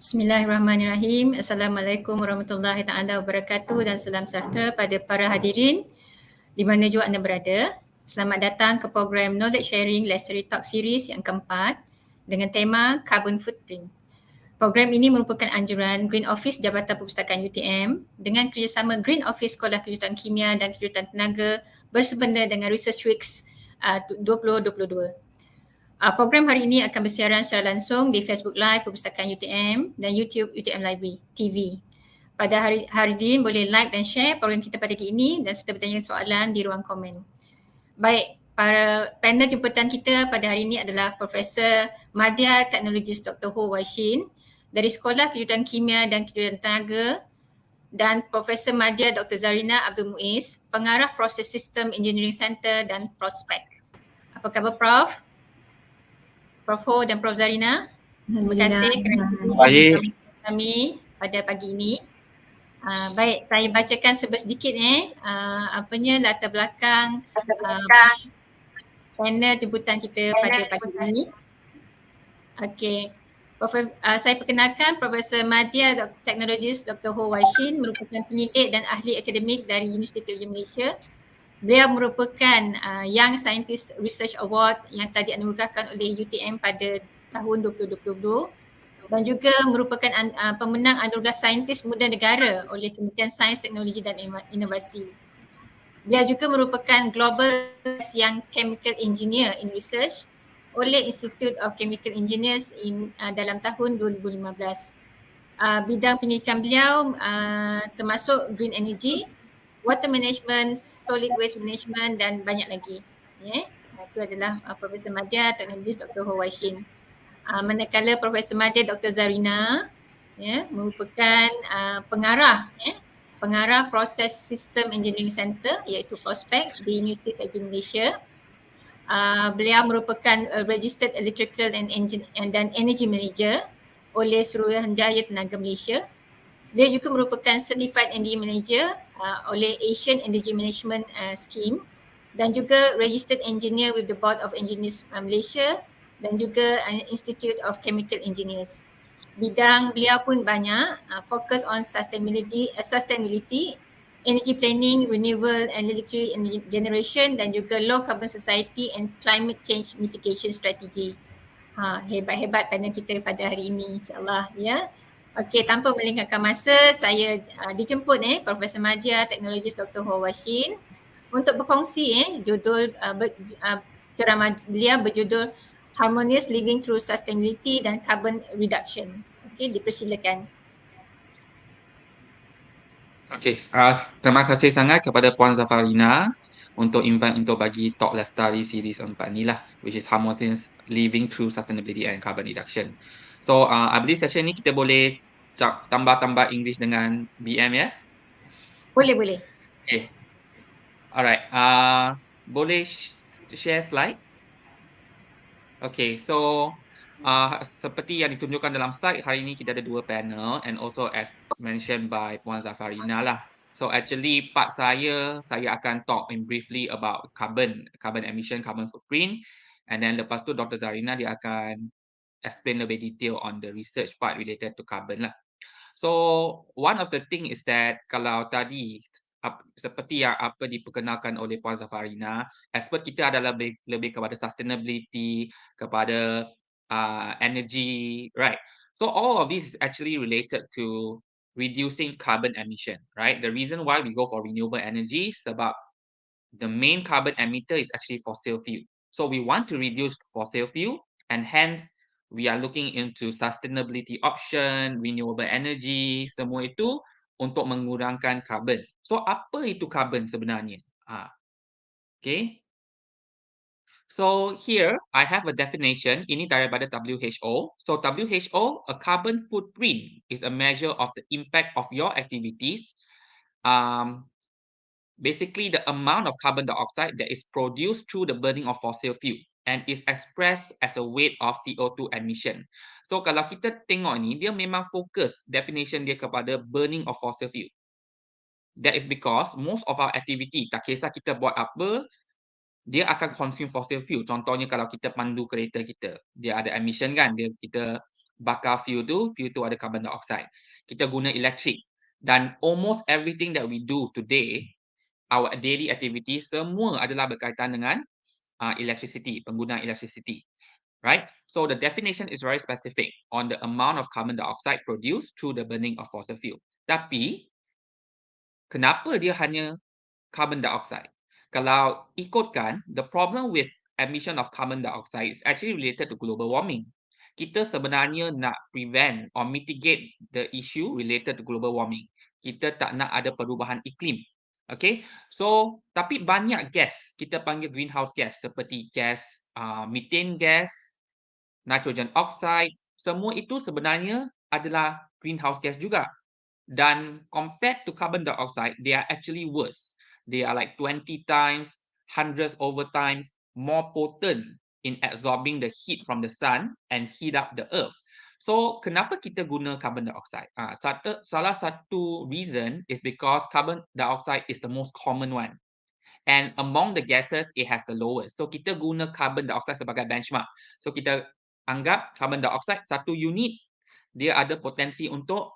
Bismillahirrahmanirrahim. Assalamualaikum warahmatullahi taala wabarakatuh dan salam sejahtera pada para hadirin di mana jua anda berada. Selamat datang ke program Knowledge Sharing Lestari Talk Series yang keempat dengan tema Carbon Footprint. Program ini merupakan anjuran Green Office Jabatan Perpustakaan UTM dengan kerjasama Green Office Sekolah Kejuruteraan Kimia dan Kejuruteraan Tenaga bersebenda dengan Research Weeks 2022. Program hari ini akan bersiaran secara langsung di Facebook Live Perpustakaan UTM dan YouTube UTM Library TV. Pada hadirin boleh like dan share program kita pada hari ini dan serta bertanya soalan di ruang komen. Baik, para panel jemputan kita pada hari ini adalah Profesor Madya Teknologis Dr. Wai Shin dari Sekolah Kejuruteraan Kimia dan Kejuruteraan Tenaga dan Profesor Madya Dr. Zarina Ab Muis, Pengarah Proses Sistem Engineering Center dan Prospek. Apa khabar Prof? Prof Ho dan Prof Zarina. Terima kasih kerana bersama kami pada pagi ini. Baik, saya bacakan sedikit latar belakang panel jemputan kita pada pagi ini. Okey. Saya perkenalkan Profesor Madya Teknologis Dr. Wai Shin merupakan penyidik dan ahli akademik dari Universiti Malaysia. Beliau merupakan Young Scientist Research Award yang tadi dianugerahkan oleh UTM pada tahun 2022 dan juga merupakan pemenang anugerah Saintis Muda Negara oleh Kementerian Sains, Teknologi dan Inovasi. Beliau juga merupakan Global Young Chemical Engineer in Research oleh Institute of Chemical Engineers dalam tahun 2015. Bidang pendidikan beliau termasuk Green Energy, Water Management, Solid Waste Management dan banyak lagi. Itu adalah Profesor Madya Teknologis Dr. Wai Shin. Manakala Profesor Madya Dr. Zarina merupakan pengarah Proses Sistem Engineering Center iaitu Prospek di Universiti Teknologi Malaysia. Beliau merupakan Registered Electrical and Energy Manager oleh Suruhanjaya Tenaga Malaysia. Dia juga merupakan Certified Energy Manager oleh Asian Energy Management Scheme dan juga Registered Engineer with the Board of Engineers Malaysia dan juga Institute of Chemical Engineers. Bidang beliau pun banyak, fokus on sustainability, energy planning, renewable and electric energy generation dan juga low carbon society and climate change mitigation strategy. Hebat-hebat panel kita pada hari ini, insyaAllah ya. Okey, tanpa melengahkan masa, saya dijemput Profesor Madya Teknologis Dr. Wai Shin untuk berkongsi judul ceramah beliau berjudul Harmonious Living Through Sustainability dan Carbon Reduction. Okey, dipersilakan. Okey, terima kasih sangat kepada Puan Zafarina untuk invite untuk bagi talk Lestari series 4 ni lah, which is Harmonious Living Through Sustainability and Carbon Reduction. So, I believe session ni kita boleh tambah-tambah English dengan BM ya? Boleh. Okay. Alright. Boleh share slide? Okay, so seperti yang ditunjukkan dalam slide, hari ini kita ada 2 panel and also as mentioned by Puan Zafarina lah. So actually part saya akan talk in briefly about carbon emission, carbon footprint, and then lepas tu Dr. Zarina dia akan explain lebih detail on the research part related to carbon lah. So one of the thing is that kalau tadi seperti yang diperkenalkan oleh Puan Zafarina, expert kita adalah lebih kepada sustainability, kepada energy, right? So all of this is actually related to reducing carbon emission, right? The reason why we go for renewable energy sebab the main carbon emitter is actually fossil fuel. So we want to reduce fossil fuel and hence we are looking into sustainability option, renewable energy, semua itu untuk mengurangkan carbon. So apa itu carbon sebenarnya? Okay. So here I have a definition, ini daripada WHO. So WHO, a carbon footprint is a measure of the impact of your activities. Basically the amount of carbon dioxide that is produced through the burning of fossil fuel and is expressed as a weight of CO2 emission. So kalau kita tengok ni, dia memang fokus definition dia kepada burning of fossil fuel. That is because most of our activity, tak kisah kita buat apa, dia akan consume fossil fuel. Contohnya kalau kita pandu kereta kita, dia ada emission kan, kita bakar fuel tu ada carbon dioxide. Kita guna elektrik. Dan almost everything that we do today, our daily activity, semua adalah berkaitan dengan electricity, penggunaan electricity. Right? So the definition is very specific on the amount of carbon dioxide produced through the burning of fossil fuel. Tapi, kenapa dia hanya carbon dioxide? Kalau ikutkan, the problem with emission of carbon dioxide is actually related to global warming. Kita sebenarnya nak prevent or mitigate the issue related to global warming. Kita tak nak ada perubahan iklim. Okay, so tapi banyak gas kita panggil greenhouse gas seperti gas methane gas, nitrogen oxide, semua itu sebenarnya adalah greenhouse gas juga. Dan compared to carbon dioxide, they are actually worse. They are like 20 times, hundreds over times more potent in absorbing the heat from the sun and heat up the earth. So, kenapa kita guna carbon dioxide? Salah satu reason is because carbon dioxide is the most common one. And among the gases, it has the lowest. So, kita guna carbon dioxide sebagai benchmark. So, kita anggap carbon dioxide satu unit, dia ada potensi untuk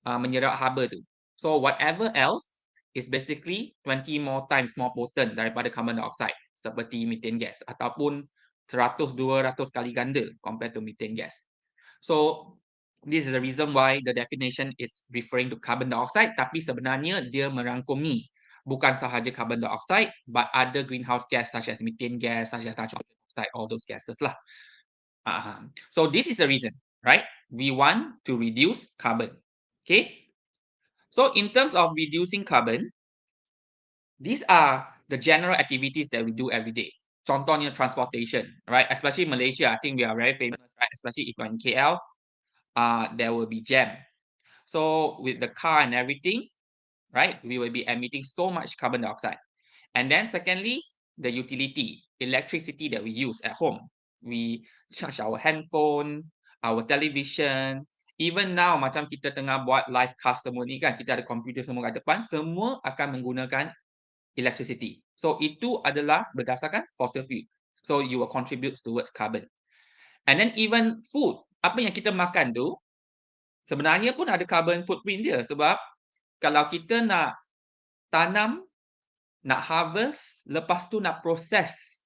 menyerap haba tu. So whatever else is basically 20 more times more potent daripada carbon dioxide seperti methane gas ataupun 100-200 kali ganda compared to methane gas. So this is the reason why the definition is referring to carbon dioxide, tapi sebenarnya dia merangkumi bukan sahaja carbon dioxide but other greenhouse gas such as methane gas, such as nitrogen oxide, all those gases lah. So this is the reason, right? We want to reduce carbon. Okay, so in terms of reducing carbon, these are the general activities that we do every day. Contohnya transportation, right? Especially Malaysia, I think we are very famous, right? Especially if you're in KL, there will be jam. So with the car and everything, right, we will be emitting so much carbon dioxide. And then secondly, the utility, electricity that we use at home. We charge our handphone, our television. Even now, macam kita tengah buat live cast semua ni kan, kita ada komputer semua kat depan, semua akan menggunakan electricity. So, itu adalah berdasarkan fossil fuel. So, you will contribute towards carbon. And then even food, apa yang kita makan tu, sebenarnya pun ada carbon footprint dia. Sebab, kalau kita nak tanam, nak harvest, lepas tu nak proses,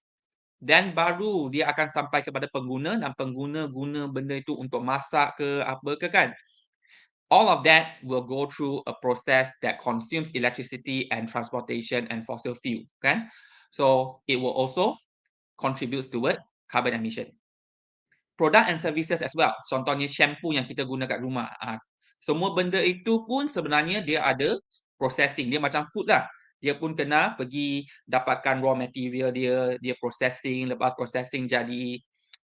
dan baru dia akan sampai kepada pengguna dan pengguna guna benda itu untuk masak ke apa ke kan. All of that will go through a process that consumes electricity and transportation and fossil fuel kan. So it will also contribute toward carbon emission. Product and services as well. Contohnya shampoo yang kita guna kat rumah. Semua benda itu pun sebenarnya dia ada processing. Dia macam food lah. Dia pun kena pergi dapatkan raw material dia, dia processing, lepas processing jadi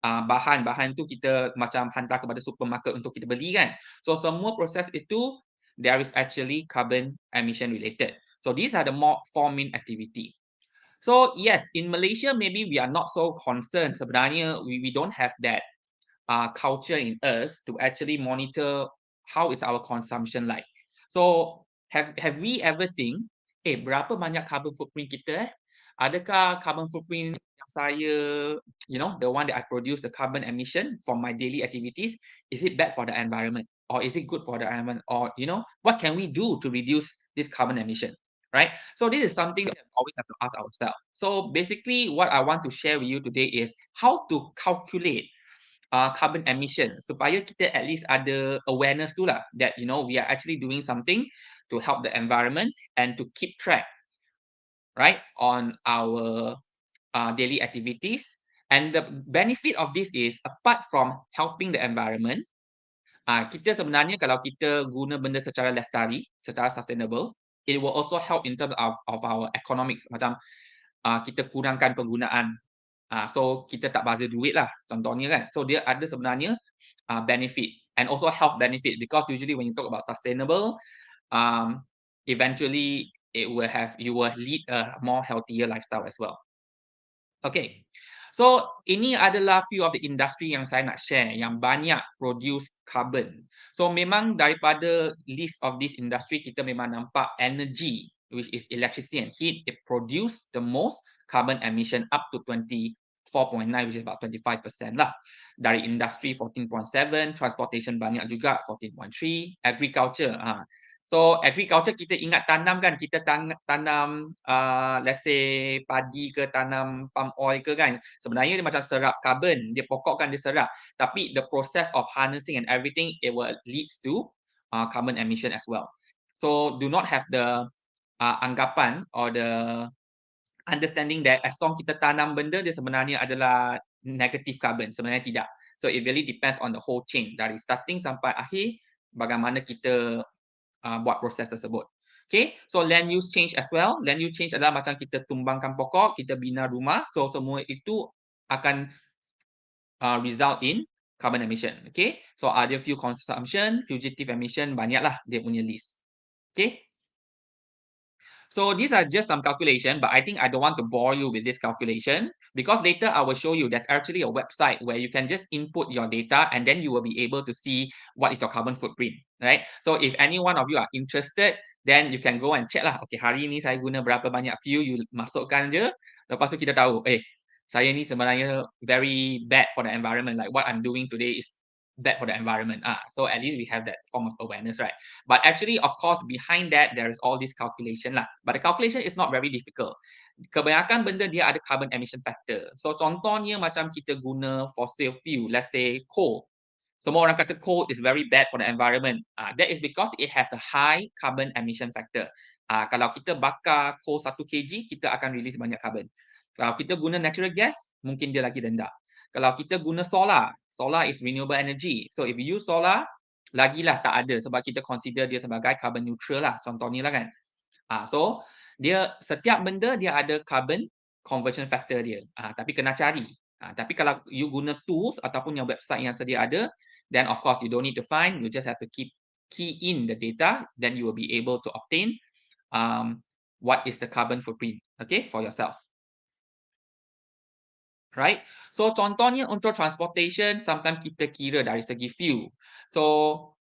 bahan-bahan tu kita macam hantar kepada supermarket untuk kita beli kan. So semua proses itu there is actually carbon emission related. So these are the four main activity. So yes, in Malaysia maybe we are not so concerned. Sebenarnya we don't have that culture in us to actually monitor how is our consumption like. So have we ever think, berapa banyak carbon footprint kita? Adakah carbon footprint yang saya, you know, the one that I produce the carbon emission from my daily activities, is it bad for the environment? Or is it good for the environment? Or, you know, what can we do to reduce this carbon emission? Right? So this is something that we always have to ask ourselves. So basically what I want to share with you today is how to calculate carbon emission supaya kita at least ada awareness tu lah that you know we are actually doing something to help the environment and to keep track right on our daily activities. And the benefit of this is apart from helping the environment, kita sebenarnya kalau kita guna benda secara lestari, secara sustainable, it will also help in terms of our economics. Macam kita kurangkan penggunaan. So kita tak bazir duit lah contohnya kan. So dia ada sebenarnya benefit and also health benefit because usually when you talk about sustainable, eventually you will lead a more healthier lifestyle as well. Okay. So ini adalah few of the industry yang saya nak share yang banyak produce carbon. So memang daripada list of this industry kita memang nampak energy which is electricity and heat, it produce the most carbon emission up to 20%. 4.9, which is about 25% lah. Dari industri 14.7, transportation banyak juga 14.3, agriculture. So agriculture kita ingat tanam kan, kita tanam let's say padi ke tanam palm oil ke kan. Sebenarnya dia macam serap carbon, dia pokok kan dia serap. Tapi the process of harnessing and everything, it will leads to carbon emission as well. So do not have the anggapan or the understanding that as long kita tanam benda dia sebenarnya adalah negative carbon. Sebenarnya tidak. So it really depends on the whole chain. Dari starting sampai akhir, bagaimana kita buat proses tersebut. Okay, so land use change as well. Land use change adalah macam kita tumbangkan pokok, kita bina rumah. So semua itu akan result in carbon emission. Okay, so ada fuel consumption, fugitive emission, banyaklah dia punya list. Okay. So these are just some calculation, but I think I don't want to bore you with this calculation because later I will show you there's actually a website where you can just input your data and then you will be able to see what is your carbon footprint, right? So if any one of you are interested, then you can go and check lah. Okay, hari ni saya guna berapa banyak fuel, you masukkan je. Lepas tu kita tahu, saya ni sebenarnya very bad for the environment. Like what I'm doing today is bad for the environment. So at least we have that form of awareness, right? But actually, of course, behind that, there is all this calculation lah. But the calculation is not very difficult. Kebanyakan benda dia ada carbon emission factor. So contohnya macam kita guna fossil fuel, let's say coal. Semua orang kata coal is very bad for the environment. That is because it has a high carbon emission factor. Kalau kita bakar coal 1 kg, kita akan release banyak carbon. Kalau kita guna natural gas, mungkin dia lagi rendah. Kalau kita guna solar, solar is renewable energy. So if you use solar, lagilah tak ada sebab kita consider dia sebagai carbon neutral lah. Contohnya lah kan. So dia setiap benda dia ada carbon conversion factor dia. Tapi kena cari. Tapi kalau you guna tools ataupun yang website yang sedia ada, then of course you don't need to find, you just have to key in the data, then you will be able to obtain what is the carbon footprint, okay, for yourself. Right? So contohnya untuk transportation, sometimes kita kira dari segi fuel. So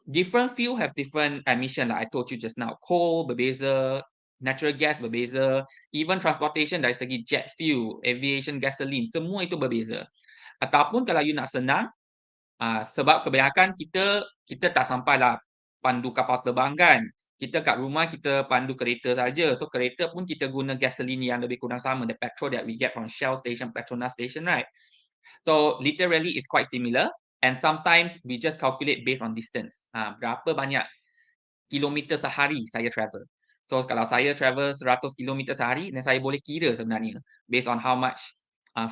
different fuel have different emission like I told you just now. Coal berbeza, natural gas berbeza, even transportation dari segi jet fuel, aviation gasoline, semua itu berbeza. Ataupun kalau you nak senang, sebab kebanyakan kita tak sampailah pandu kapal terbang kan. Kita kat rumah kita pandu kereta saja. So kereta pun kita guna gasoline yang lebih kurang sama, the petrol that we get from Shell station, Petronas station, right? So literally it's quite similar and sometimes we just calculate based on distance. Berapa banyak kilometer sehari saya travel. So kalau saya travel 100 kilometer sehari, then saya boleh kira sebenarnya based on how much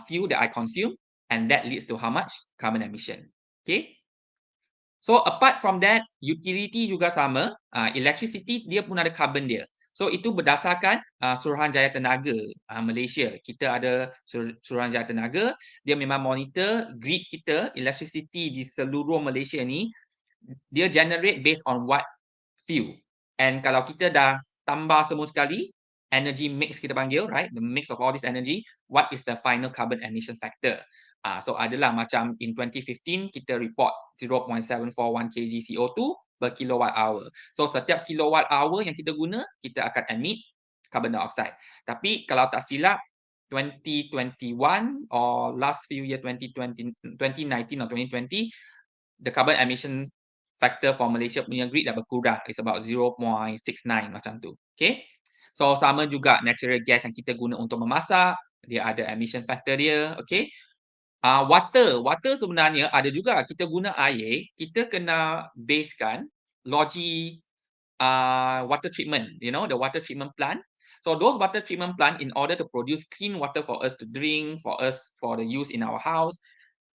fuel that I consume and that leads to how much carbon emission. Okay? So apart from that, utility juga sama. Electricity dia pun ada carbon dia. So itu berdasarkan Suruhanjaya Tenaga Malaysia. Kita ada Suruhanjaya Tenaga, dia memang monitor grid kita, electricity di seluruh Malaysia ni, dia generate based on what fuel. And kalau kita dah tambah semua sekali, energy mix kita panggil, right? The mix of all this energy, what is the final carbon emission factor? So adalah macam in 2015 kita report 0.741 kg CO2 per kilowatt hour. So setiap kilowatt hour yang kita guna, kita akan emit carbon dioxide. Tapi kalau tak silap 2021 or last few years 2019 or 2020, the carbon emission factor for Malaysia punya grid dah berkurang. It's about 0.69 macam tu. Okay? So sama juga natural gas yang kita guna untuk memasak, dia ada emission factor dia. Okay? Water sebenarnya ada juga. Kita guna air, kita kena basekan logi water treatment, you know, the water treatment plant. So those water treatment plant, in order to produce clean water for us to drink, for the use in our house,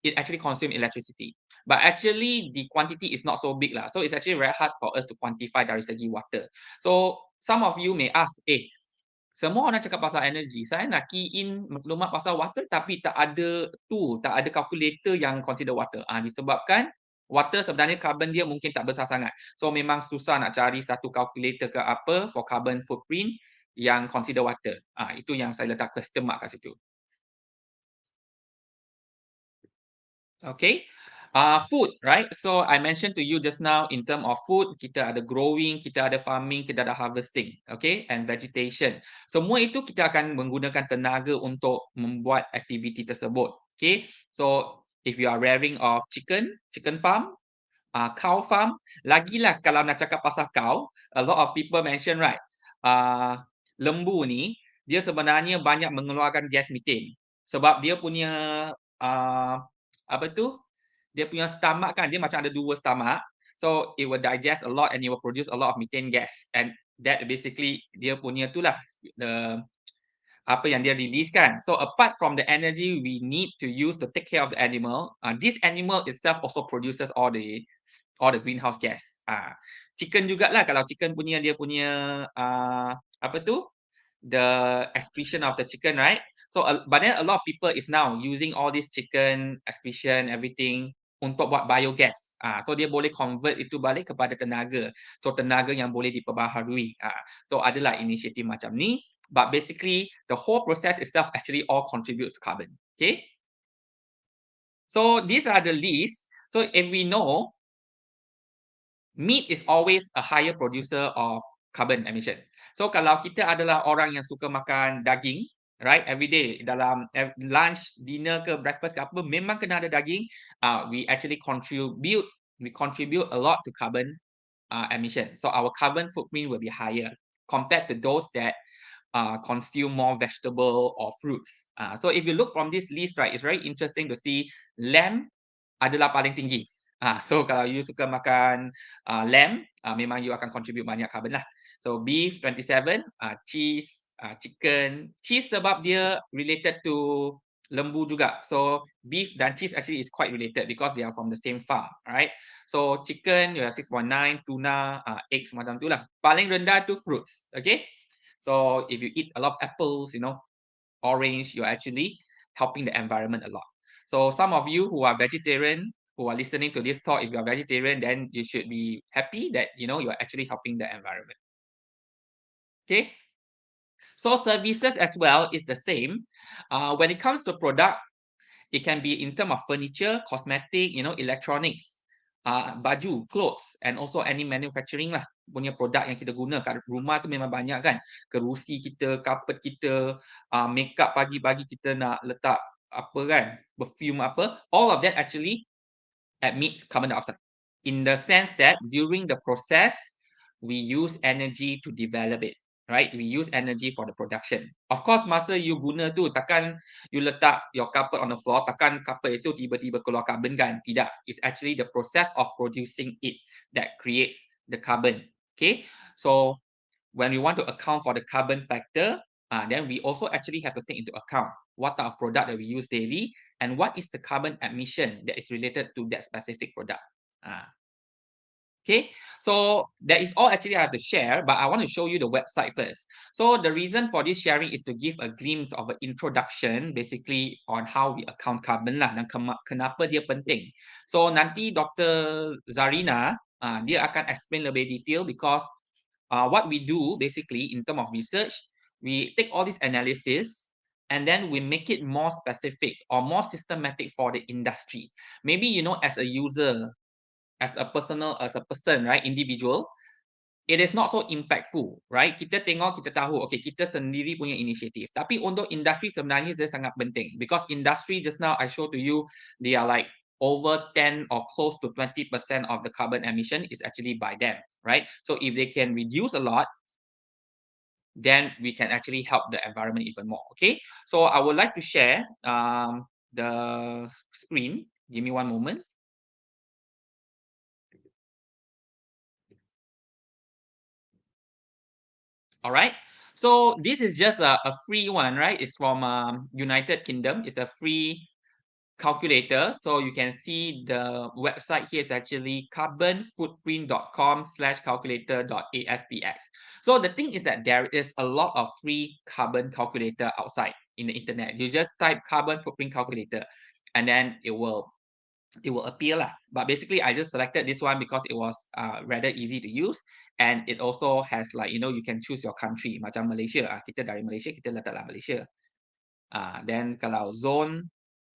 it actually consume electricity. But actually the quantity is not so big lah. So it's actually very hard for us to quantify dari segi water. So some of you may ask, semua orang cakap pasal energy, saya nak key in maklumat pasal water tapi tak ada tool, tak ada calculator yang consider water. Disebabkan water sebenarnya carbon dia mungkin tak besar sangat. So memang susah nak cari satu calculator ke apa for carbon footprint yang consider water. Itu yang saya letak question mark kat situ. Okay. Food, right? So I mentioned to you just now in term of food, kita ada growing, kita ada farming, kita ada harvesting, okay? And vegetation. Semua itu kita akan menggunakan tenaga untuk membuat aktiviti tersebut, okay? So if you are rearing of chicken farm, cow farm, lagilah kalau nak cakap pasal cow, a lot of people mention, right? Lembu ni, dia sebenarnya banyak mengeluarkan gas methane. Sebab dia punya, apa tu? Dia punya stomach kan, dia macam ada dua stomach. So it will digest a lot and it will produce a lot of methane gas. And that basically dia punya tu lah, the apa yang dia release kan. So apart from the energy we need to use to take care of the animal, this animal itself also produces all the greenhouse gas. Chicken jugalah, kalau chicken punya dia punya apa tu? The excretion of the chicken, right? So but then a lot of people is now using all this chicken excretion everything untuk buat biogas. So dia boleh convert itu balik kepada tenaga. So tenaga yang boleh diperbaharui. So adalah inisiatif macam ni, but basically the whole process itself actually all contributes to carbon. Okay? So these are the lists. So if we know meat is always a higher producer of carbon emission. So kalau kita adalah orang yang suka makan daging, right, every day dalam lunch, dinner ke breakfast ke apa, memang kena ada daging, we actually contribute a lot to carbon emission. So our carbon footprint will be higher compared to those that consume more vegetable or fruits. So if you look from this list, right, it's very interesting to see lamb adalah paling tinggi. So kalau you suka makan lamb, memang you akan contribute banyak carbon lah. So beef 27, cheese, chicken. Cheese sebab dia related to lembu juga. So beef dan cheese actually is quite related because they are from the same farm, right? So chicken you have 6.9, tuna, eggs macam tu lah. Paling rendah tu fruits, okay? So if you eat a lot of apples, you know, orange, you're actually helping the environment a lot. So some of you who are vegetarian, who are listening to this talk, if you are vegetarian, then you should be happy that, you know, you're actually helping the environment. Okay. So services as well is the same. When it comes to product, it can be in terms of furniture, cosmetic, you know, electronics, baju, clothes, and also any manufacturing lah. Punya produk yang kita guna kat rumah tu memang banyak kan. Kerusi kita, carpet kita, makeup pagi-pagi kita nak letak apa kan, perfume apa. All of that actually emits carbon dioxide. In the sense that during the process, we use energy to develop it. Right? We use energy for the production. Of course, masa you guna tu, takkan you letak your carpet on the floor, takkan carpet itu tiba-tiba keluar carbon kan? Tidak. It's actually the process of producing it that creates the carbon. Okay? So, when we want to account for the carbon factor, then we also actually have to take into account what type of product that we use daily and what is the carbon emission that is related to that specific product. Okay, so that is all actually I have to share, but I want to show you the website first. So the reason for this sharing is to give a glimpse of an introduction basically on how we account carbon lah dan kenapa dia penting. So nanti Dr. Zarina, dia akan explain lebih detail because what we do basically in terms of research, we take all this analysis and then we make it more specific or more systematic for the industry. Maybe, you know, as a user, as a person, right, individual, it is not so impactful, right? Kita tengok, kita tahu, okay, kita sendiri punya inisiatif. Tapi untuk industri sebenarnya dia sangat penting because industry just now I show to you, they are like over 10 or close to 20% of the carbon emission is actually by them, right? So if they can reduce a lot, then we can actually help the environment even more, okay? So I would like to share the screen. Give me one moment. All right. So this is just a free one, right? It's from United Kingdom. It's a free calculator. So you can see the website here is actually carbonfootprint.com/calculator.aspx. So the thing is that there is a lot of free carbon calculator outside in the internet. You just type carbon footprint calculator and then it will appear lah. But basically, I just selected this one because it was rather easy to use, and it also has like, you know, you can choose your country. Macam Malaysia, kita dari Malaysia, kita letaklah Malaysia. Then kalau zone,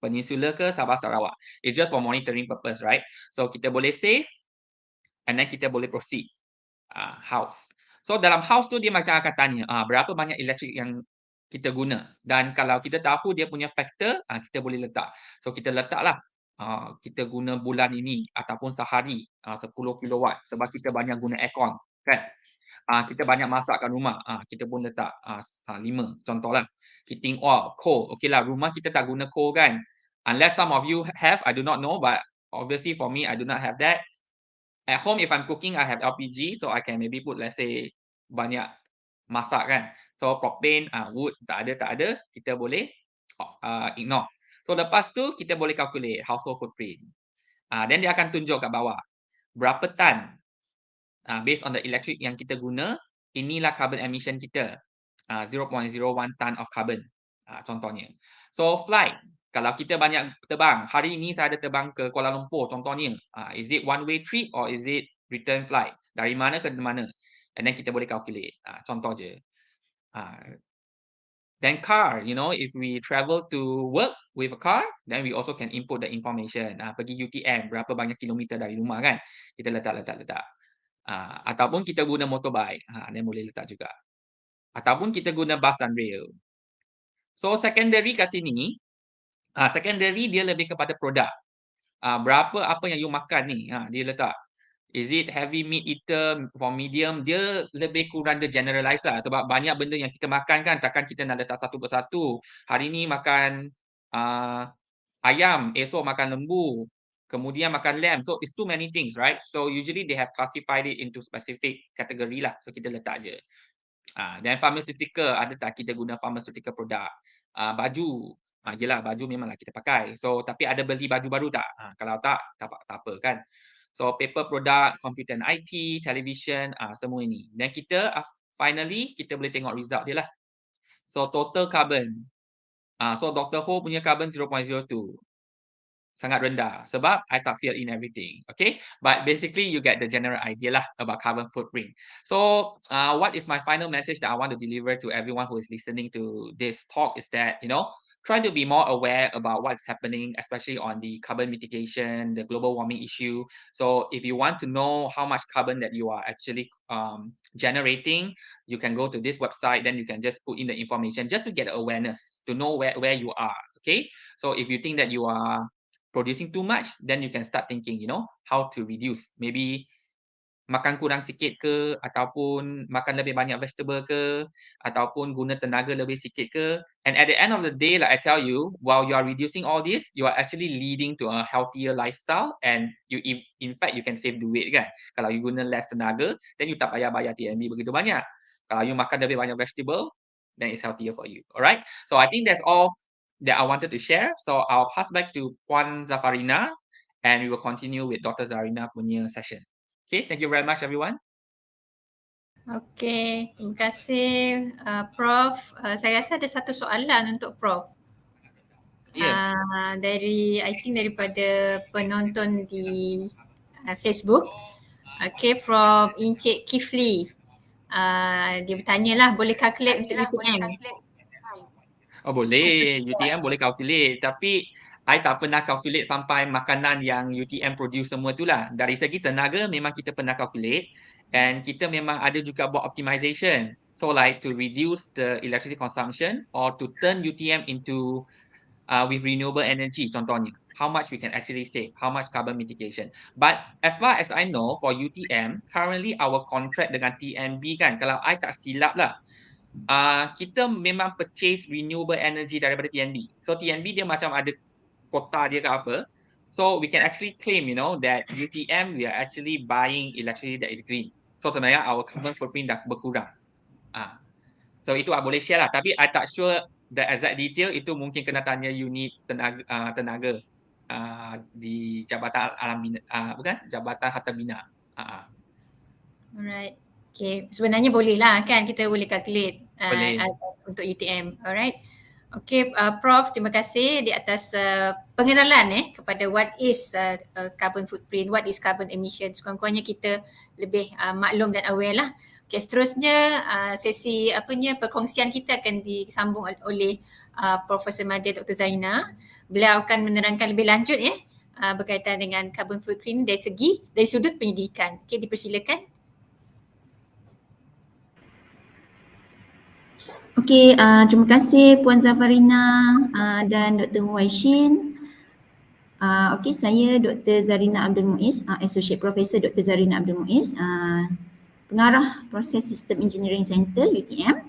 Peninsula ke Sabah Sarawak. It's just for monitoring purpose, right? So kita boleh save and then kita boleh proceed. House. So dalam house tu dia macam akan tanya berapa banyak elektrik yang kita guna, dan kalau kita tahu dia punya factor, kita boleh letak. So kita letaklah kita guna bulan ini ataupun sehari 10 kilowatt sebab kita banyak guna aircon, kan? Kita banyak masak kat rumah, kita pun letak 5 contohlah. Heating oil, coal. Okeylah, rumah kita tak guna coal, kan? Unless some of you have, I do not know, but obviously for me I do not have that. At home, if I'm cooking, I have LPG, so I can maybe put, let's say, banyak masak, kan. So propane, wood, tak ada, kita boleh ignore. So lepas tu kita boleh calculate household footprint. Then dia akan tunjuk kat bawah berapa tan based on the electric yang kita guna, inilah carbon emission kita. 0.01 ton of carbon, contohnya. So flight, kalau kita banyak terbang, hari ini saya ada terbang ke Kuala Lumpur contohnya, is it one way trip or is it return flight? Dari mana ke mana? And then kita boleh calculate, contoh je. Then car, you know, if we travel to work with a car, then we also can input the information. Pergi UTM, berapa banyak kilometer dari rumah, kan? Kita letak. Ataupun kita guna motorbike, then boleh letak juga. Ataupun kita guna bus dan rail. So secondary kat sini, secondary dia lebih kepada produk. Berapa apa yang you makan ni, dia letak. Is it heavy meat eater for medium? Dia lebih kurang dia generalize lah. Sebab banyak benda yang kita makan, kan, takkan kita nak letak satu persatu. Hari ni makan ayam, esok makan lembu, kemudian makan lamb. So it's too many things, right? So usually they have classified it into specific category lah. So kita letak je. Dan pharmaceutical, ada tak kita guna pharmaceutical product? Baju, yelah, baju memanglah kita pakai. So tapi ada beli baju baru tak? Kalau tak apa, kan? So paper product, computer and IT, television, semua ini. Dan kita finally kita boleh tengok result dia lah. So total carbon. So Dr. Ho punya carbon 0.02. Sangat rendah sebab I tak fill in everything. Okay, but basically you get the general idea lah about carbon footprint. So what is my final message that I want to deliver to everyone who is listening to this talk is that, you know, try to be more aware about what's happening, especially on the carbon mitigation, the global warming issue. So if you want to know how much carbon that you are actually generating, you can go to this website, then you can just put in the information just to get awareness, to know where you are. Okay, so if you think that you are producing too much, then you can start thinking, you know, how to reduce. Maybe makan kurang sikit ke, ataupun makan lebih banyak vegetable ke, ataupun guna tenaga lebih sikit ke. And at the end of the day, like I tell you, while you are reducing all this, you are actually leading to a healthier lifestyle, and you, in fact, you can save duit, kan. Kalau you guna less tenaga, then you tak payah bayar TNB begitu banyak. Kalau you makan lebih banyak vegetable, then it's healthier for you. Alright? So I think that's all that I wanted to share. So I'll pass back to Puan Zafarina, and we will continue with Dr. Zarina punya session. Okay, thank you very much, everyone. Okay, terima kasih Prof. Saya rasa ada satu soalan untuk Prof. Dari, I think daripada penonton di Facebook. Okay, from Encik Kifli. Dia bertanya lah, boleh calculate untuk UTM? Oh, boleh. UTM boleh calculate. Tapi I tak pernah calculate sampai makanan yang UTM produce semua tu lah. Dari segi tenaga memang kita pernah calculate. And kita memang ada juga buat optimization. So like to reduce the electricity consumption or to turn UTM into with renewable energy contohnya. How much we can actually save, how much carbon mitigation. But as far as I know, for UTM, currently our contract dengan TNB, kan, kalau I tak silap lah, kita memang purchase renewable energy daripada TNB. So TNB dia macam ada kota dia ke apa. So we can actually claim, you know, that UTM we are actually buying electricity that is green. So sebenarnya our carbon footprint dah berkurang. So itu I boleh share lah. Tapi I tak sure the exact detail. Itu mungkin kena tanya unit tenaga di Jabatan Alam Bina, bukan? Jabatan Harta Bina. Alright. Okay, sebenarnya boleh lah, kan, kita boleh calculate untuk UTM. Alright. Okay, Prof, terima kasih di atas pengenalan kepada what is carbon footprint, what is carbon emissions. Kurang-kurangnya kita lebih maklum dan aware lah Okay, seterusnya sesi perkongsian kita akan disambung oleh Profesor Madya Dr. Zarina. Beliau akan menerangkan lebih lanjut berkaitan dengan carbon footprint dari sudut pendidikan. Okay, dipersilakan. Okey, terima kasih Puan Zafarina dan Dr. Wai Shin. Okey, saya Dr. Zarina Ab Muis, Associate Professor Dr. Zarina Ab Muis, Pengarah Proses Sistem Engineering Center UTM.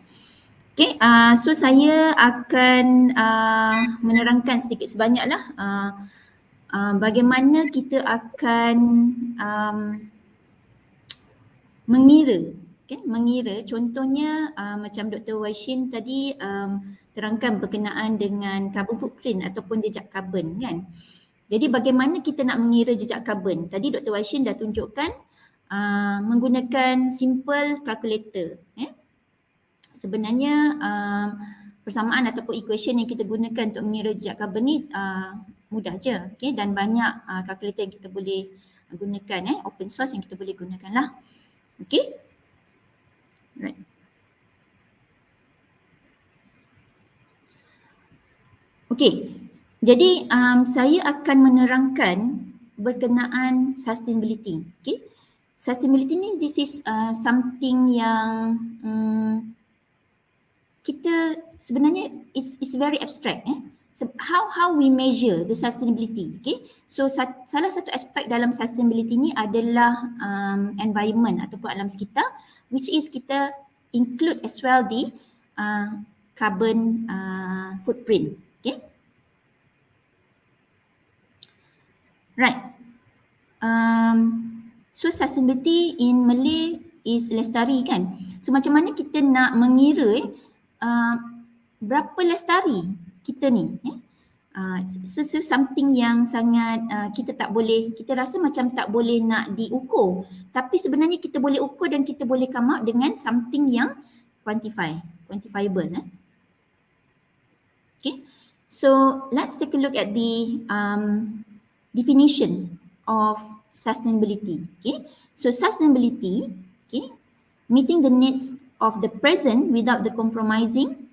Okey, so saya akan menerangkan sedikit sebanyaklah bagaimana kita akan mengira. Okay, mengira contohnya macam Dr. Wai Shin tadi terangkan berkenaan dengan carbon footprint ataupun jejak karbon kan. Jadi bagaimana kita nak mengira jejak karbon? Tadi Dr. Wai Shin dah tunjukkan menggunakan simple calculator. Sebenarnya persamaan ataupun equation yang kita gunakan untuk mengira jejak karbon ni mudah je, okay? Dan banyak calculator yang kita boleh gunakan, open source yang kita boleh gunakan lah. Okay? Right. Okay, jadi saya akan menerangkan berkenaan sustainability. Okay, sustainability ni this is something yang kita sebenarnya is very abstract. So how we measure the sustainability? Okay, so salah satu aspek dalam sustainability ni adalah environment ataupun alam sekitar, which is kita include as well the carbon footprint. Okay. Right. So sustainability in Malay is Lestari kan. So macam mana kita nak mengira berapa lestari kita ni. So something yang sangat kita tak boleh, kita rasa macam tak boleh nak diukur. Tapi sebenarnya kita boleh ukur dan kita boleh come up dengan something yang quantifiable. Okay. So let's take a look at the definition of sustainability. Okay, so sustainability, okay, meeting the needs of the present without the compromising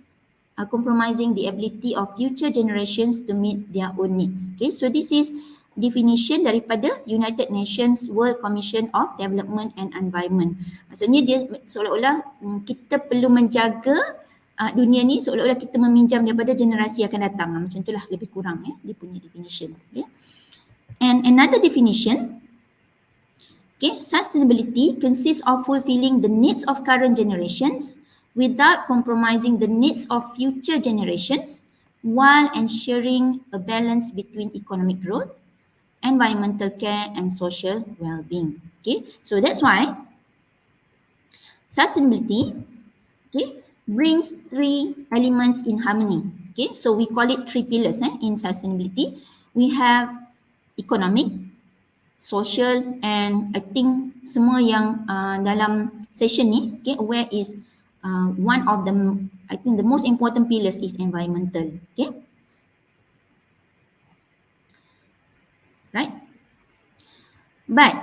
the ability of future generations to meet their own needs. Okay, so this is definition daripada United Nations World Commission of Development and Environment. Maksudnya dia seolah-olah kita perlu menjaga dunia ni seolah-olah kita meminjam daripada generasi akan datang. Macam itulah lebih kurang dia punya definition. Okay. And another definition, okay, sustainability consists of fulfilling the needs of current generations without compromising the needs of future generations while ensuring a balance between economic growth, environmental care and social well-being. Okay, so that's why sustainability, okay, brings three elements in harmony. Okay, so we call it three pillars in sustainability. We have economic, social and I think semua yang dalam session ni, okay, aware is one of the, I think the most important pillars is environmental. Okay, right. But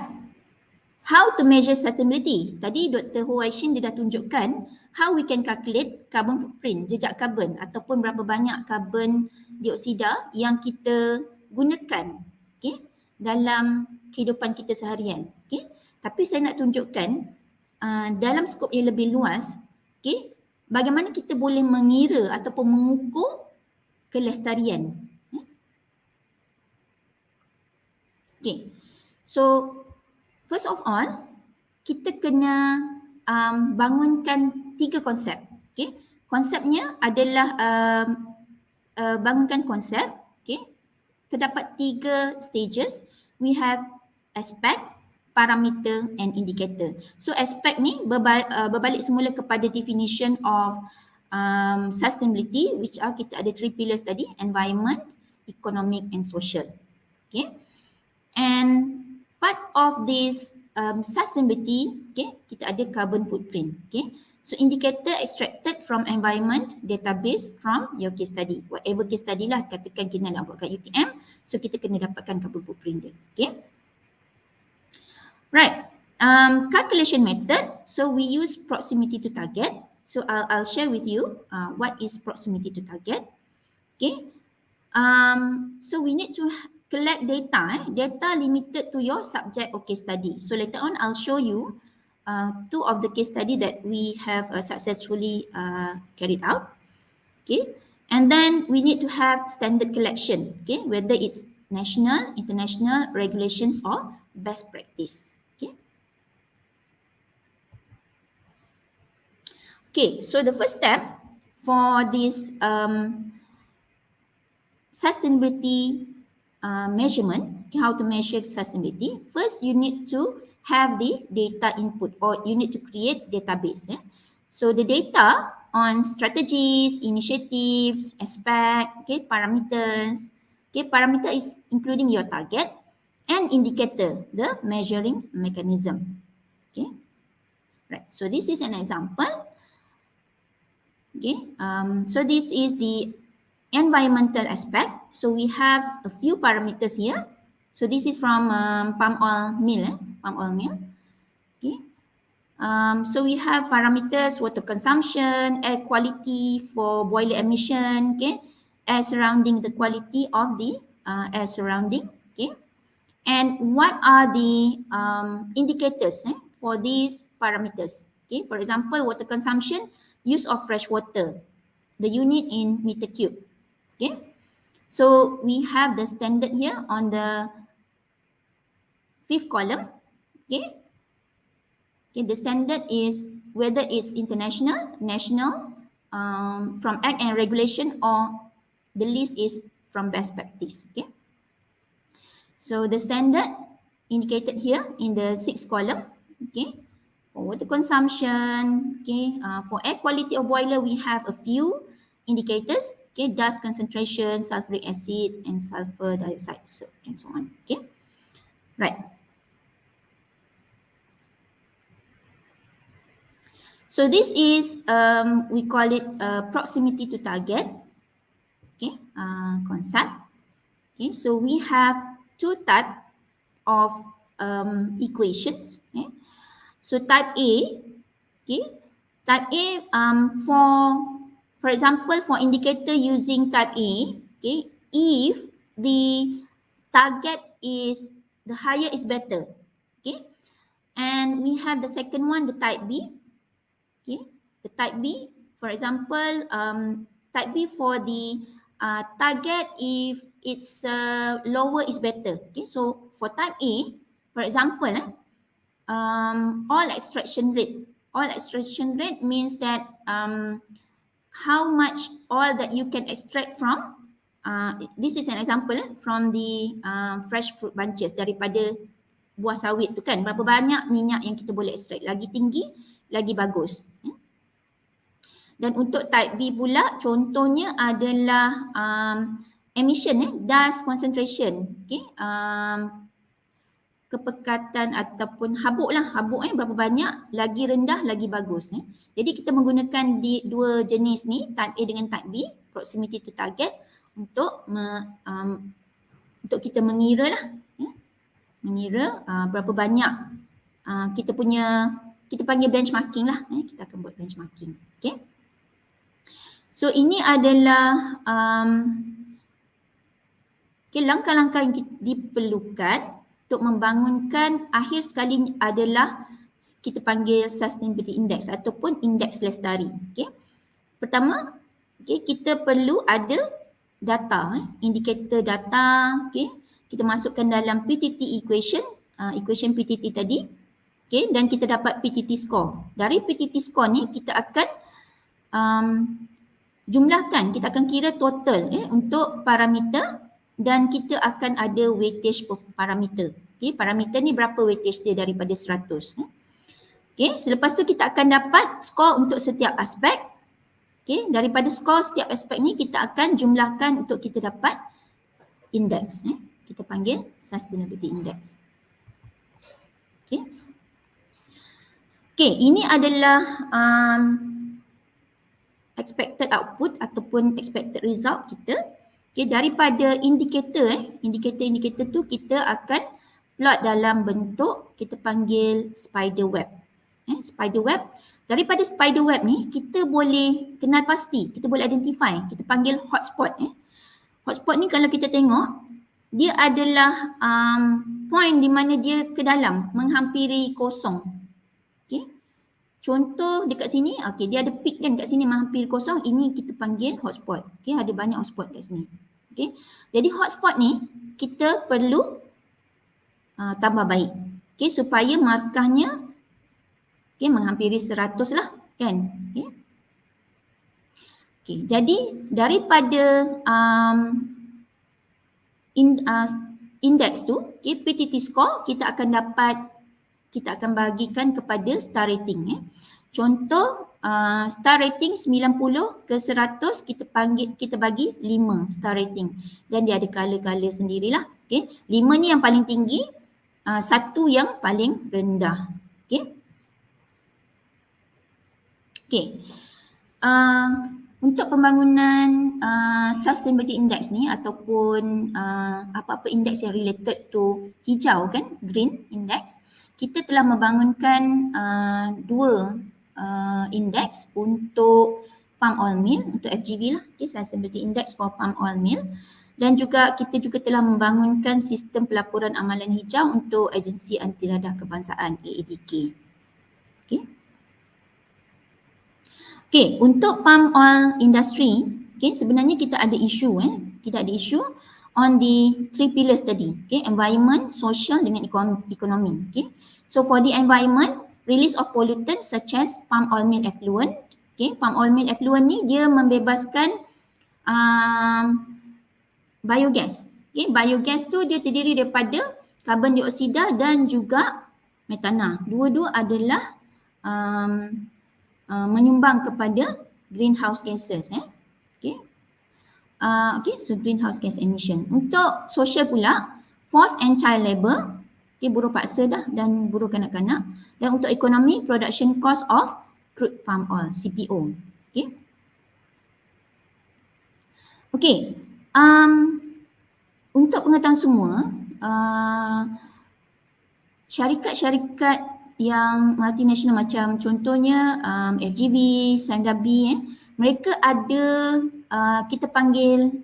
how to measure sustainability? Tadi Dr. Wai Shin dia dah tunjukkan how we can calculate carbon footprint, jejak karbon ataupun berapa banyak karbon dioksida yang kita gunakan, okay, dalam kehidupan kita seharian. Okay. Tapi saya nak tunjukkan dalam skop yang lebih luas, okay, bagaimana kita boleh mengira ataupun mengukur kelestarian. Okay. So first of all, kita kena bangunkan tiga konsep. Okay. Konsepnya adalah bangunkan konsep. Okay. Terdapat tiga stages. We have aspect, parameter and indicator. So aspect ni berbalik semula kepada definition of sustainability, which are kita ada three pillars tadi, environment, economic and social. Okay. And part of this sustainability, okay, kita ada carbon footprint. Okay. So indicator extracted from environment database from your case study. Whatever case study lah, katakan kita nak buat kat UTM, so kita kena dapatkan carbon footprint dia. Okay. Right. Calculation method. So we use proximity to target. So I'll share with you what is proximity to target. Okay. So we need to collect data. Data limited to your subject or case study. So later on, I'll show you two of the case study that we have successfully carried out. Okay. And then we need to have standard collection. Okay. Whether it's national, international, regulations or best practice. Okay. Okay. So the first step for this sustainability measurement, how to measure sustainability. First, you need to have the data input, or you need to create database. So the data on strategies, initiatives, aspect, okay, parameters. Okay, parameter is including your target, and indicator, the measuring mechanism. Okay, right. So this is an example. Okay, so this is the environmental aspect. So we have a few parameters here. So this is from palm oil mill. Okay. So we have parameters: water consumption, air quality for boiler emission, okay, air surrounding, the quality of the air surrounding, okay. And what are the indicators for these parameters? Okay, for example, water consumption, use of fresh water, the unit in meter cube. Okay, so we have the standard here on the 5th column. Okay. Okay, the standard is whether it's international, national, from act and regulation, or the list is from best practice. Okay. So the standard indicated here in the 6th column. Okay. For water consumption, okay, for air quality of boiler, we have a few indicators. Okay, dust concentration, sulfuric acid, and sulfur dioxide, and so on. Okay. Right. So this is, we call it proximity to target, okay, concept. Okay, so we have two types of equations. Okay. So type A, okay, type A, for example, for indicator using type A, okay, if the target is, the higher is better, okay. And we have the second one, the type B. Okay, the type B, for example, type B for the target, if it's lower is better. Okay, so for type A, for example, all extraction rate means that how much oil that you can extract from, this is an example from the fresh fruit bunches, daripada buah sawit tu kan, berapa banyak minyak yang kita boleh extract, lagi tinggi lagi bagus. Dan untuk type B pula, contohnya adalah emission, dust concentration, okay, kepekatan ataupun habuk berapa banyak, lagi rendah lagi bagus. Jadi kita menggunakan di dua jenis ni, type A dengan type B, proximity to target, untuk kita mengira lah, mengira berapa banyak kita panggil benchmarking lah, kita akan buat benchmarking. Okay. So ini adalah langkah-langkah yang diperlukan untuk membangunkan, akhir sekali adalah kita panggil sustainability index ataupun indeks Lestari. Okay. Pertama, okay, kita perlu ada data, indikator data. Okay. Kita masukkan dalam PTT equation, equation PTT tadi. Okay. Dan kita dapat PTT score. Dari PTT score ni kita akan jumlahkan, kita akan kira total untuk parameter, dan kita akan ada weightage parameter. Okay, parameter ni berapa weightage dia daripada 100. Okay, selepas tu kita akan dapat skor untuk setiap aspek. Okay, daripada skor setiap aspek ni kita akan jumlahkan untuk kita dapat indeks. Kita panggil sustainability index. Okay. Okay, ini adalah expected output ataupun expected result kita. Okay, daripada indikator tu kita akan plot dalam bentuk kita panggil spider web. Spider web. Daripada spider web ni kita boleh kenal pasti, kita boleh identify, kita panggil hotspot. Hotspot ni kalau kita tengok, dia adalah point di mana dia ke dalam, menghampiri kosong. Okay. Contoh dekat sini, okay, dia ada peak kan kat sini menghampiri kosong, ini kita panggil hotspot. Okay, ada banyak hotspot kat sini. Okay. Jadi hotspot ni kita perlu tambah baik. Okay, supaya markahnya menghampiri 100 lah kan. Okay. Okay, jadi daripada indeks tu, PTT score kita akan bagikan kepada star rating. Contoh star rating 90 ke 100 kita bagi 5 star rating dan dia ada color-color sendirilah. Okay. 5 ni yang paling tinggi, 1 yang paling rendah. Okay. Okay. Untuk pembangunan sustainability index ni ataupun apa-apa indeks yang related to hijau kan, green index, kita telah membangunkan 2 indeks untuk palm oil mill, untuk FGV lah, okay, sustainability index for palm oil mill, dan juga kita telah membangunkan sistem pelaporan amalan hijau untuk agensi anti dadah kebangsaan AADK. Okay. Okay, untuk palm oil industry, okay, sebenarnya kita ada isu on the 3 pillars tadi, okay, environment, social dengan ekonomi. Okay. So for the environment, release of pollutants such as palm oil mill effluent. Okay, palm oil mill effluent ni dia membebaskan biogas. Okay, biogas tu dia terdiri daripada karbon dioksida dan juga metana. Dua-dua adalah menyumbang kepada greenhouse gases. Okay. So greenhouse gas emission. Untuk social pula, forced and child labour, okay, buruh paksa dah dan buruh kanak-kanak. Dan untuk ekonomi, production cost of crude palm oil, CPO. Okay. Okay. Untuk pengetahuan semua, syarikat-syarikat yang multinational macam contohnya FGV, SMW, mereka ada kita panggil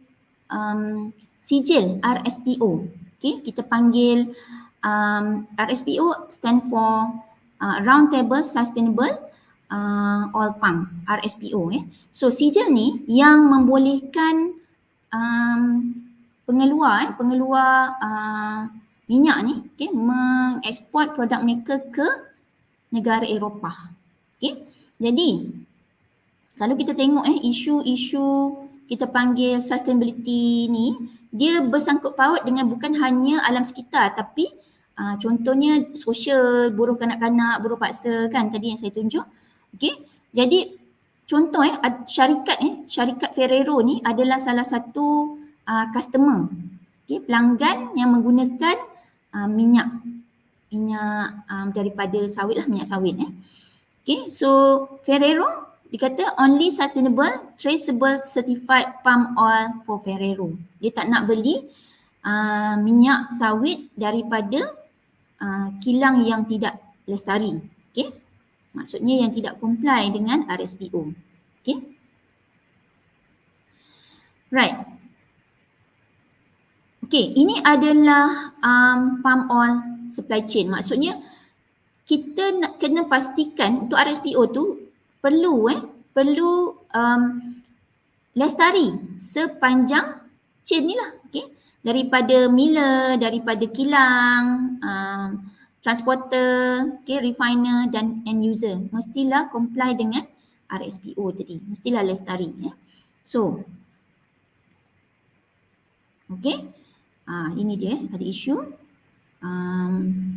sijil RSPO. Okay, kita panggil RSPO stand for Round Table Sustainable Oil Palm, RSPO. So sijil ni yang membolehkan pengeluar minyak ni, okay, mengeksport produk mereka ke negara Eropah. Okay. Jadi kalau kita tengok isu-isu kita panggil sustainability ni, dia bersangkut paut dengan bukan hanya alam sekitar tapi contohnya sosial, buruh kanak-kanak, buruh paksa kan tadi yang saya tunjuk. Okay. Jadi contoh syarikat Ferrero ni adalah salah satu customer, okay, pelanggan yang menggunakan minyak daripada sawit lah, minyak sawit. Okay, so Ferrero dikata only sustainable traceable certified palm oil for Ferrero. Dia tak nak beli minyak sawit daripada kilang yang tidak lestari. Okay, maksudnya yang tidak comply dengan RSPO. Okay, right. Okay, ini adalah palm oil supply chain. Maksudnya kita nak kena pastikan untuk RSPO tu perlu lestari sepanjang chain ni lah. Okay, daripada miller, daripada kilang, transporter, okay, refiner dan end user. Mestilah comply dengan RSPO tadi. Mestilah lestari. So, okay. Ini dia ada isu.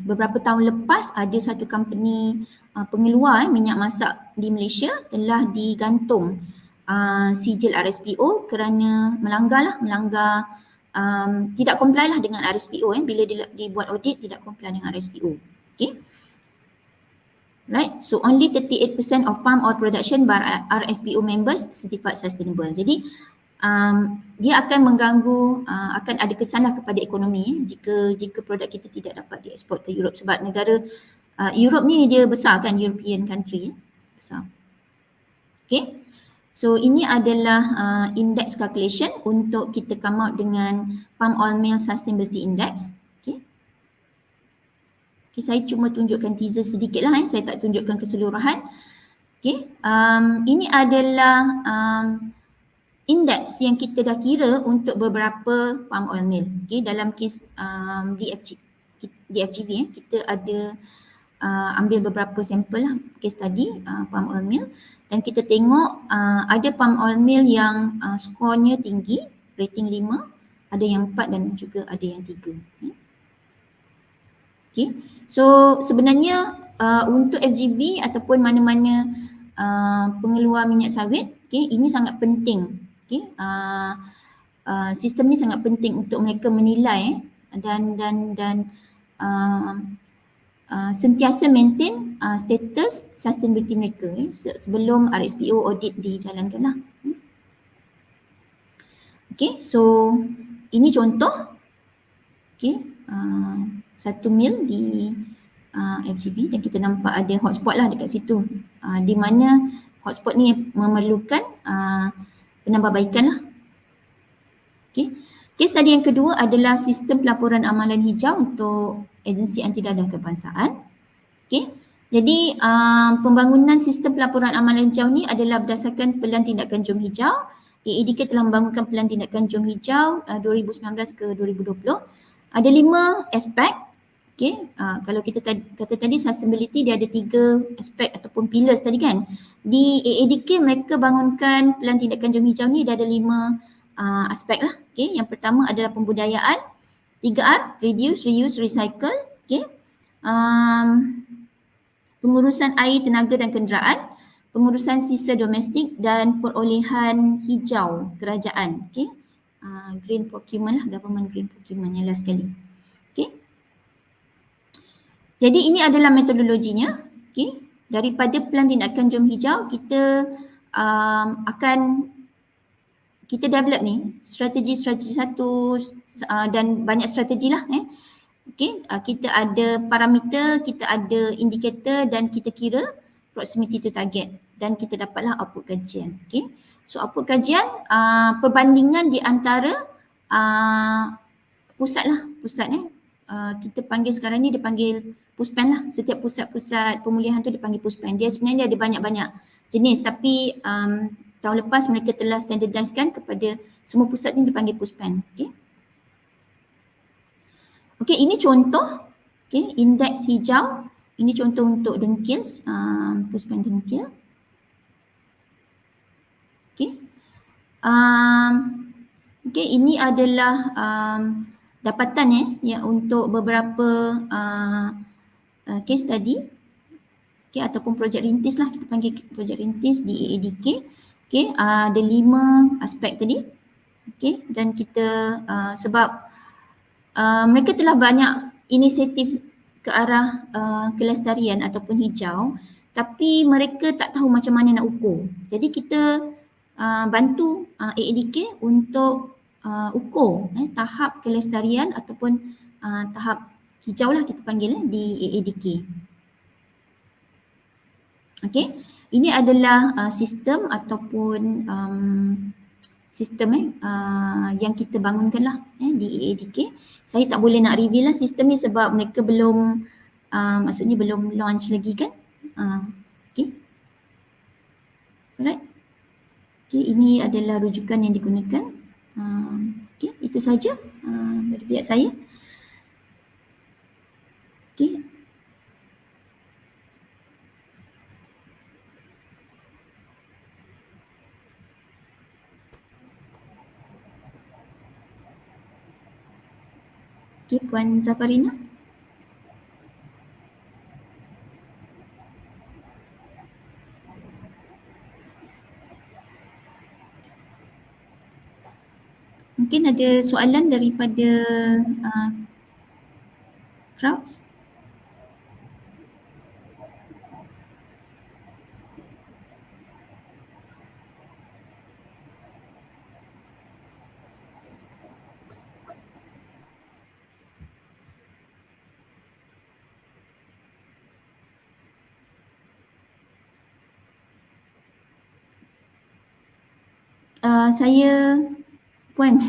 Beberapa tahun lepas ada satu company pengeluar minyak masak di Malaysia telah digantung sijil RSPO kerana melanggar tidak comply lah dengan RSPO. Bila dibuat audit tidak comply dengan RSPO. Okay. Right, so only 38% of palm oil production by RSPO members certified sustainable. Jadi dia akan mengganggu, akan ada kesanlah kepada ekonomi jika produk kita tidak dapat dieksport ke Europe, sebab negara Europe ni dia besar kan, European country besar. Okay, so ini adalah index calculation untuk kita come out dengan palm oil meal sustainability index. Okay, saya cuma tunjukkan teaser sedikit lah, saya tak tunjukkan keseluruhan. Okay, ini adalah indeks yang kita dah kira untuk beberapa palm oil mill. Okay, dalam kes DFGV kita ada ambil beberapa sampel lah, case study palm oil mill, dan kita tengok ada palm oil mill yang skornya tinggi, rating 5, ada yang 4 dan juga ada yang 3. Okay, so sebenarnya untuk FGV ataupun mana-mana pengeluar minyak sawit, okay, ini sangat penting. Okay, sistem ni sangat penting untuk mereka menilai dan sentiasa maintain status sustainability mereka sebelum RSPO audit dijalankan lah. Okay, so ini contoh. Okay, satu mil di FGV dan kita nampak ada hotspot lah dekat situ, di mana hotspot ni memerlukan penambahbaikan lah. Okay. Kes tadi yang kedua adalah sistem pelaporan amalan hijau untuk agensi anti dadah kebangsaan. Okay. Jadi pembangunan sistem pelaporan amalan hijau ni adalah berdasarkan Pelan Tindakan Jom Hijau. AADK telah membangunkan Pelan Tindakan Jom Hijau 2019 ke 2020. Ada 5 aspek. Okay. Kalau kita kata tadi sustainability, dia ada 3 aspek ataupun pillars tadi kan. Di AADK mereka bangunkan Pelan Tindakan Jom Hijau ni, dia ada 5 aspek lah. Okay. Yang pertama adalah pembudayaan, 3R, reduce, reuse, recycle. Okay. Pengurusan air, tenaga dan kenderaan, pengurusan sisa domestik dan perolehan hijau kerajaan. Okay. Green procurement lah, government green procurement yang last sekali. Okay. Jadi ini adalah metodologinya. Okay. Daripada Pelan Tindakan Jom Hijau, kita kita develop ni strategi satu dan banyak strategi lah. Okay, kita ada parameter, kita ada indikator dan kita kira proximity to target dan kita dapatlah output kajian. Okay, so output kajian perbandingan di antara pusat kita panggil sekarang ni, dia panggil puspen lah. Setiap pusat-pusat pemulihan tu dipanggil puspen. Dia sebenarnya ada banyak-banyak jenis, tapi tahun lepas mereka telah standardiskan kepada semua pusat ni dipanggil puspen. Okay. Okay, ini contoh. Okay, indeks hijau. Ini contoh untuk dengkil, puspen dengkil. Okay. Okay, ini adalah dapatan ya untuk beberapa case study. Okay, ataupun projek rintis lah, kita panggil projek rintis di AADK. Okay, ada 5 aspek tadi. Okay, dan kita sebab mereka telah banyak inisiatif ke arah kelestarian ataupun hijau, tapi mereka tak tahu macam mana nak ukur. Jadi kita bantu AADK untuk ukur tahap kelestarian ataupun tahap hijau lah kita panggil di AADK. Okay, ini adalah sistem ataupun sistem yang kita bangunkan lah di AADK. Saya tak boleh nak reveal lah sistem ni sebab mereka belum maksudnya belum launch lagi kan. Okay. Alright. Okay, ini adalah rujukan yang digunakan. Okay, itu saja dari pihak saya. Okay. Okay, Puan Zafarina. Mungkin ada soalan daripada crowds. Saya Puan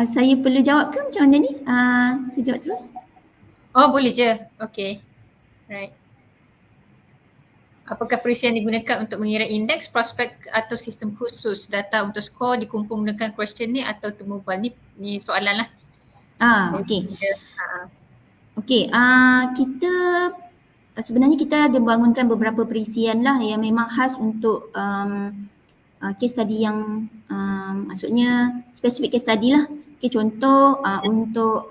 saya perlu jawab ke macam mana ni? Saya jawab terus? Oh, boleh je. Okay. Right. Apakah perisian digunakan untuk mengira indeks, prospek atau sistem khusus? Data untuk skor dikumpul menggunakan questionnaire atau temu bual? Ni soalan lah. Okey. Okey, kita sebenarnya kita ada bangunkan beberapa perisian lah yang memang khas untuk case study yang maksudnya spesifik case study lah. Okey, contoh untuk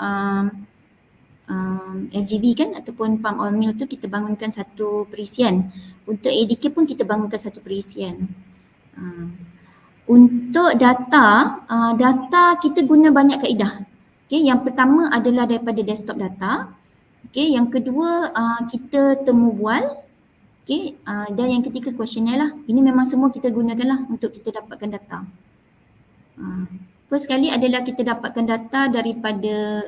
LGV kan ataupun palm oil mill tu kita bangunkan satu perisian. Untuk ADK pun kita bangunkan satu perisian. Untuk data, data kita guna banyak kaedah. Okay, yang pertama adalah daripada desktop data. Okay, yang kedua kita temu bual. Okay, dan yang ketiga questionnaire lah. Ini memang semua kita gunakan lah untuk kita dapatkan data. First sekali adalah kita dapatkan data daripada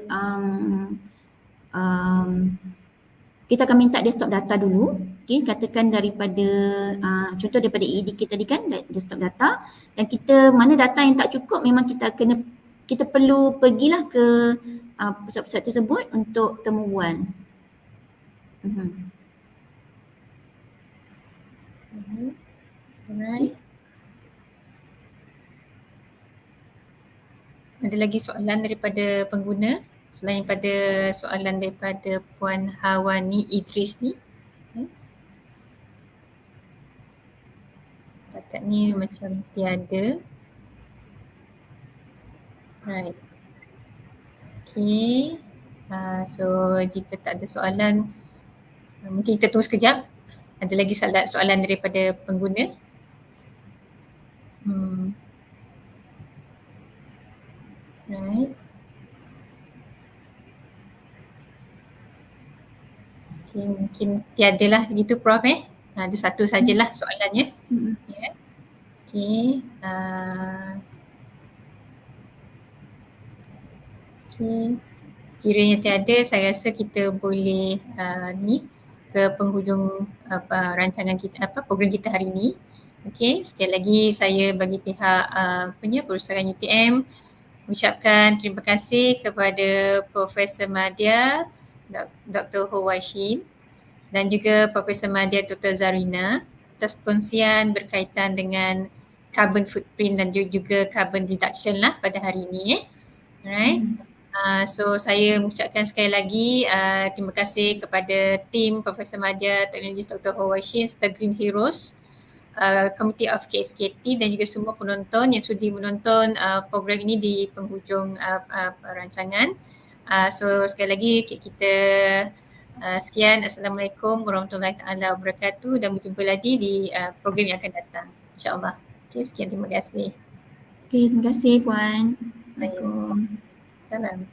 kita akan minta desktop data dulu. Okay, katakan daripada contoh daripada ADK tadi kan, desktop data. Dan kita mana data yang tak cukup memang kita perlu pergilah ke pusat-pusat tersebut untuk temu bual. Alright. Ada lagi soalan daripada pengguna selain pada soalan daripada Puan Hawani Idris ni? Setakat ni macam tiada. Right. Okay. So jika tak ada soalan, mungkin kita tunggu sekejap. Ada lagi soalan daripada pengguna? Right. Okay, mungkin tiada lah gitu Prof Ada satu sajalah soalannya. Yeah. Okay. Okay. Sekiranya tiada, saya rasa kita boleh ke penghujung rancangan kita, program kita hari ini. Okay, sekali lagi saya bagi pihak perusahaan UTM ucapkan terima kasih kepada Profesor Madya, Dr. Wai Shin dan juga Profesor Madya Dr. Zarina atas perkongsian berkaitan dengan carbon footprint dan juga carbon reduction lah pada hari ini. Alright. So saya mengucapkan sekali lagi terima kasih kepada tim Profesor Madya, Teknologis Dr. Wai Shin serta Green Heroes, Committee of KSKT dan juga semua penonton yang sudi menonton program ini di penghujung rancangan. So sekali lagi kita sekian. Assalamualaikum warahmatullahi taala wabarakatuh dan berjumpa lagi di program yang akan datang insya-Allah. Okay, sekian, terima kasih. Okay, terima kasih Puan. Assalamualaikum. Salam.